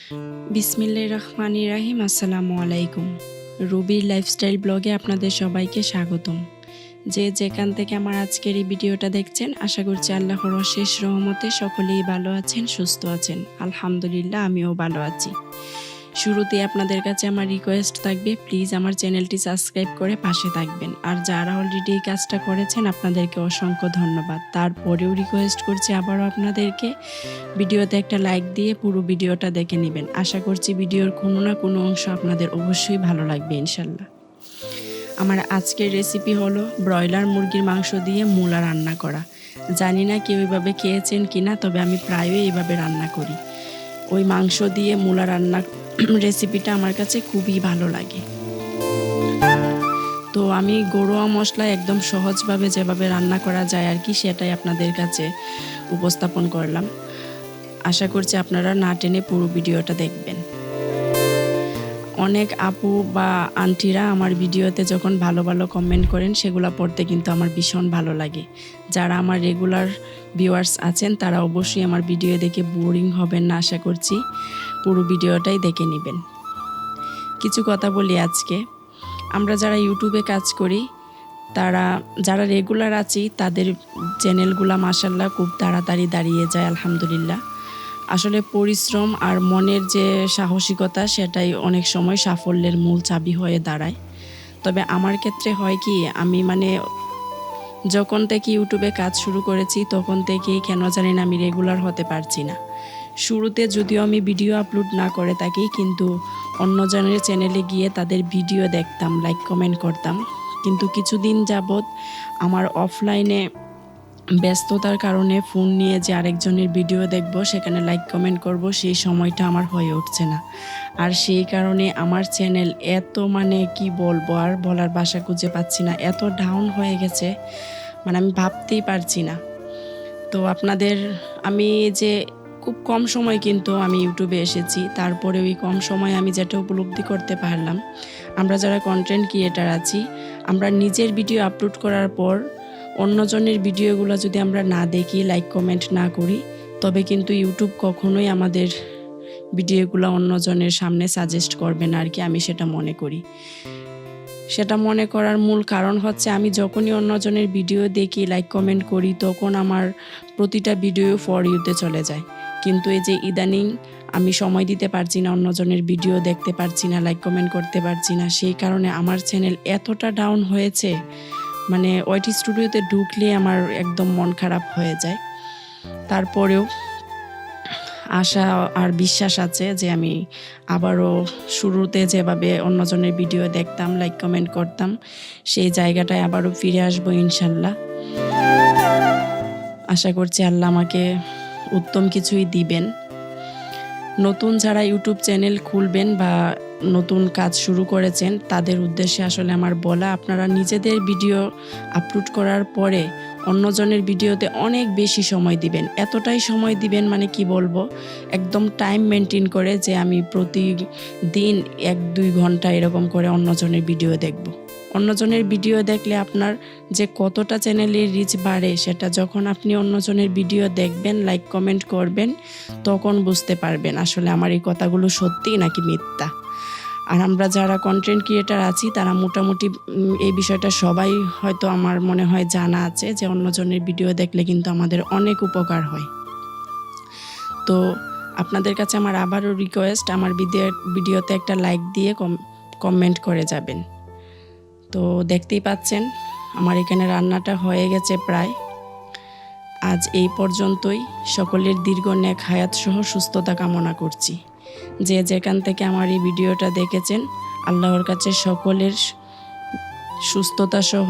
বিসমিল্লাহির রহমানির রহিম। আসসালামু আলাইকুম। রুবির লাইফস্টাইল ব্লগে আপনাদের সবাইকে স্বাগতম। যে যেখান থেকে আমার আজকের এই ভিডিওটা দেখছেন, আশা করছি আল্লাহর অশেষ রহমতে সকলেই ভালো আছেন, সুস্থ আছেন। আলহামদুলিল্লাহ, আমিও ভালো আছি। শুরুতে আপনাদের কাছে আমার রিকোয়েস্ট থাকবে, প্লিজ আমার চ্যানেলটি সাবস্ক্রাইব করে পাশে থাকবেন। আর যারা অলরেডি এই কাজটা করেছেন, আপনাদেরকে অসংখ্য ধন্যবাদ। তারপরেও রিকোয়েস্ট করছি আবারও আপনাদেরকে, ভিডিওতে একটা লাইক দিয়ে পুরো ভিডিওটা দেখে নেবেন। আশা করছি ভিডিওর কোনো না কোনো অংশ আপনাদের অবশ্যই ভালো লাগবে ইনশাল্লাহ। আমার আজকের রেসিপি হলো ব্রয়লার মুরগির মাংস দিয়ে মূলা রান্না করা। জানি না কেউ এইভাবে খেয়েছেন কিনা, তবে আমি প্রায়ই এইভাবে রান্না করি। ওই মাংস দিয়ে মূলা রান্নার রেসিপিটা আমার কাছে খুবই ভালো লাগে। তো আমি ঘরোয়া মশলা একদম সহজভাবে যেভাবে রান্না করা যায় আর কি, সেটাই আপনাদের কাছে উপস্থাপন করলাম। আশা করছি আপনারা না টেনে পুরো ভিডিওটা দেখবেন। অনেক আপু বা আন্টিরা আমার ভিডিওতে যখন ভালো ভালো কমেন্ট করেন, সেগুলো পড়তে কিন্তু আমার ভীষণ ভালো লাগে। যারা আমার রেগুলার ভিউয়ার্স আছেন, তারা অবশ্যই আমার ভিডিও দেখে বোরিং হবেন না, আশা করছি পুরো ভিডিওটাই দেখে নেবেন। কিছু কথা বলি আজকে। আমরা যারা ইউটিউবে কাজ করি, যারা রেগুলার আছি, তাদের চ্যানেলগুলো মাশাআল্লাহ খুব তাড়াতাড়ি দাঁড়িয়ে যায়, আলহামদুলিল্লাহ। আসলে পরিশ্রম আর মনের যে সাহসিকতা, সেটাই অনেক সময় সাফল্যের মূল চাবি হয়ে দাঁড়ায়। তবে আমার ক্ষেত্রে হয় কি, আমি যখন থেকে ইউটিউবে কাজ শুরু করেছি, তখন থেকেই কেন জানি না আমি রেগুলার হতে পারছি না। শুরুতে যদিও আমি ভিডিও আপলোড না করে থাকি, কিন্তু অন্যজনের চ্যানেলে গিয়ে তাদের ভিডিও দেখতাম, লাইক কমেন্ট করতাম। কিন্তু কিছুদিন যাবৎ আমার অফলাইনে ব্যস্ততার কারণে ফোন নিয়ে যে আরেকজনের ভিডিও দেখব, সেখানে লাইক কমেন্ট করব, সেই সময়টা আমার হয়ে উঠছে না। আর সেই কারণে আমার চ্যানেল এত কি বলবো, আর বলার ভাষা খুঁজে পাচ্ছি না, এত ডাউন হয়ে গেছে, আমি ভাবতেই পারছি না। তো আমি যে খুব কম সময় কিন্তু আমি ইউটিউবে এসেছি, তারপরে ওই কম সময়ে আমি যেটা উপলব্ধি করতে পারলাম, আমরা যারা কন্টেন্ট ক্রিয়েটার আছি, আমরা নিজের ভিডিও আপলোড করার পর অন্যজনের ভিডিওগুলো যদি আমরা না দেখি, লাইক কমেন্ট না করি, তবে কিন্তু ইউটিউব কখনোই আমাদের ভিডিওগুলো অন্যজনের সামনে সাজেস্ট করবে না আর কি, আমি সেটা মনে করি। সেটা মনে করার মূল কারণ হচ্ছে, আমি যখনই অন্যজনের ভিডিও দেখি, লাইক কমেন্ট করি, তখন আমার প্রতিটা ভিডিও ফর ইউতে চলে যায়। কিন্তু এই যে ইদানিং আমি সময় দিতে পারছি না, অন্যজনের ভিডিও দেখতে পারছি না, লাইক কমেন্ট করতে পারছি না, সেই কারণে আমার চ্যানেল এতটা ডাউন হয়েছে, ওয়াইটি স্টুডিওতে ঢুকলে আমার একদম মন খারাপ হয়ে যায়। তারপরেও আশা আর বিশ্বাস আছে যে আমি আবারও শুরুতে যেভাবে অন্যজনের ভিডিও দেখতাম, লাইক কমেন্ট করতাম, সেই জায়গাটায় আবারও ফিরে আসবো ইনশাল্লাহ। আশা করছি আল্লাহ আমাকে উত্তম কিছুই দিবেন। নতুন যারা ইউটিউব চ্যানেল খুলবেন বা নতুন কাজ শুরু করেছেন, তাদের উদ্দেশ্যে আসলে আমার বলা, আপনারা নিজেদের ভিডিও আপলোড করার পরে অন্যজনের ভিডিওতে অনেক বেশি সময় দিবেন। এতটাই সময় দিবেন, কি বলবো, একদম টাইম মেনটেন করে, যে আমি প্রতিদিন 1-2 ঘন্টা এরকম করে অন্যজনের ভিডিও দেখব। অন্যজনের ভিডিও দেখলে আপনার যে কতটা চ্যানেলের রিচ বাড়ে, সেটা যখন আপনি অন্যজনের ভিডিও দেখবেন, লাইক কমেন্ট করবেন, তখন বুঝতে পারবেন আসলে আমার এই কথাগুলো সত্যি নাকি মিথ্যা। আর আমরা যারা কন্টেন্ট ক্রিয়েটার আছি, তারা মোটামুটি এই বিষয়টা সবাই হয়তো আমার মনে হয় জানা আছে, যে অন্যজনের ভিডিও দেখলে কিন্তু আমাদের অনেক উপকার হয়। তো আপনাদের কাছে আমার আবারও রিকোয়েস্ট, আমার ভিডিওতে একটা লাইক দিয়ে কমেন্ট করে যাবেন। তো দেখতেই পাচ্ছেন আমার এখানে রান্নাটা হয়ে গেছে প্রায়। আজ এই পর্যন্তই। সকলের দীর্ঘ নেক হায়াত সহ সুস্থতা কামনা করছি। যে যেখান থেকে আমার এই ভিডিওটা দেখেছেন, আল্লাহর কাছে সকলের সুস্থতা সহ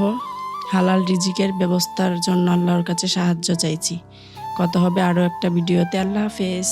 হালাল রিজিকের ব্যবস্থার জন্য আল্লাহর কাছে সাহায্য চাইছি। কথা হবে আরও একটা ভিডিওতে। আল্লাহ হাফেজ।